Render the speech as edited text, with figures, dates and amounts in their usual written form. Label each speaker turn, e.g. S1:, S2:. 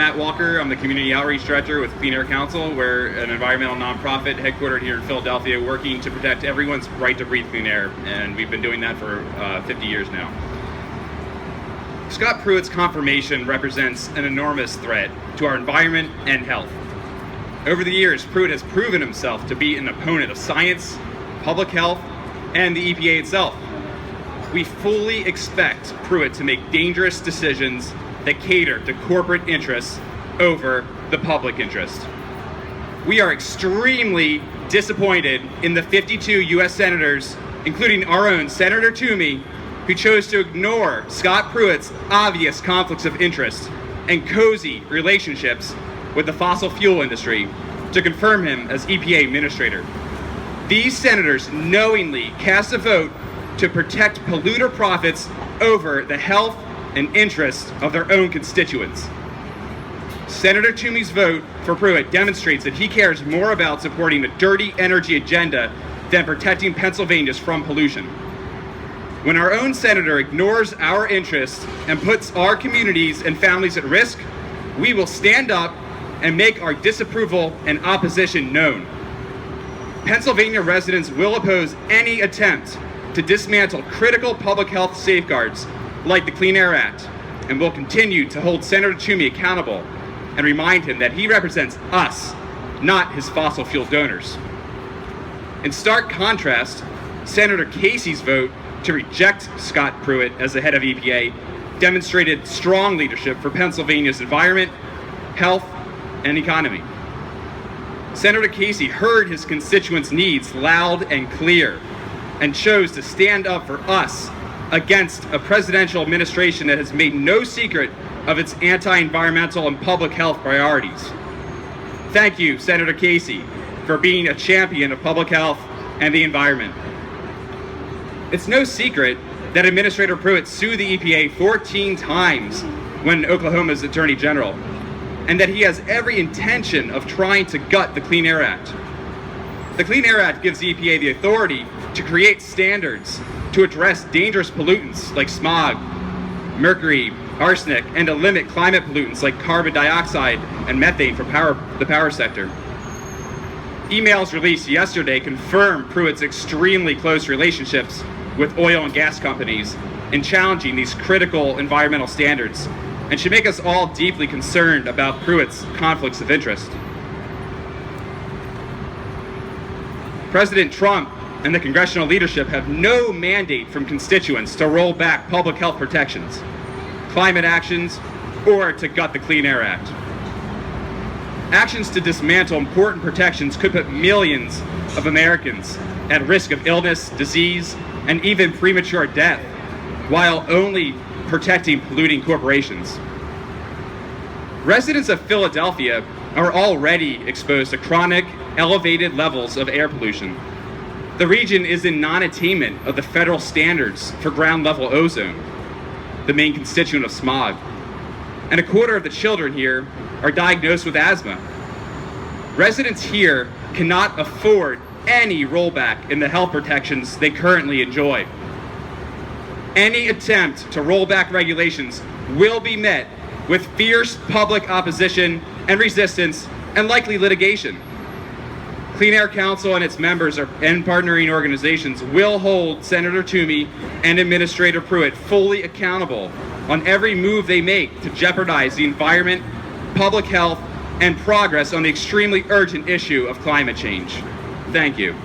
S1: Matt Walker. I'm the Community Outreach Director with Clean Air Council. We're an environmental nonprofit headquartered here in Philadelphia working to protect everyone's right to breathe clean air, and we've been doing that for 50 years now. Scott Pruitt's confirmation represents an enormous threat to our environment and health. Over the years, Pruitt has proven himself to be an opponent of science, public health, and the EPA itself. We fully expect Pruitt to make dangerous decisions that cater to corporate interests over the public interest. We are extremely disappointed in the 52 U.S. senators, including our own Senator Toomey, who chose to ignore Scott Pruitt's obvious conflicts of interest and cozy relationships with the fossil fuel industry to confirm him as EPA Administrator. These senators knowingly cast a vote to protect polluter profits over the health and interests of their own constituents. Senator Toomey's vote for Pruitt demonstrates that he cares more about supporting the dirty energy agenda than protecting Pennsylvanians from pollution. When our own senator ignores our interests and puts our communities and families at risk, we will stand up and make our disapproval and opposition known. Pennsylvania residents will oppose any attempt to dismantle critical public health safeguards like the Clean Air Act, and will continue to hold Senator Toomey accountable and remind him that he represents us, not his fossil fuel donors. In stark contrast, Senator Casey's vote to reject Scott Pruitt as the head of EPA demonstrated strong leadership for Pennsylvania's environment, health, and economy. Senator Casey heard his constituents' needs loud and clear and chose to stand up for us against a presidential administration that has made no secret of its anti-environmental and public health priorities. Thank you, Senator Casey, for being a champion of public health and the environment. It's no secret that Administrator Pruitt sued the EPA 14 times when Oklahoma's Attorney General, and that he has every intention of trying to gut the Clean Air Act. The Clean Air Act gives the EPA the authority to create standards to address dangerous pollutants like smog, mercury, arsenic, and to limit climate pollutants like carbon dioxide and methane for the power sector. Emails released yesterday confirm Pruitt's extremely close relationships with oil and gas companies in challenging these critical environmental standards, and should make us all deeply concerned about Pruitt's conflicts of interest. President Trump and the congressional leadership have no mandate from constituents to roll back public health protections, climate actions, or to gut the Clean Air Act. Actions to dismantle important protections could put millions of Americans at risk of illness, disease, and even premature death, while only protecting polluting corporations. Residents of Philadelphia are already exposed to chronic, elevated levels of air pollution. The region is in non-attainment of the federal standards for ground-level ozone, the main constituent of smog. And a quarter of the children here are diagnosed with asthma. Residents here cannot afford any rollback in the health protections they currently enjoy. Any attempt to roll back regulations will be met with fierce public opposition and resistance and likely litigation. Clean Air Council and its members and partnering organizations will hold Senator Toomey and Administrator Pruitt fully accountable on every move they make to jeopardize the environment, public health, and progress on the extremely urgent issue of climate change. Thank you.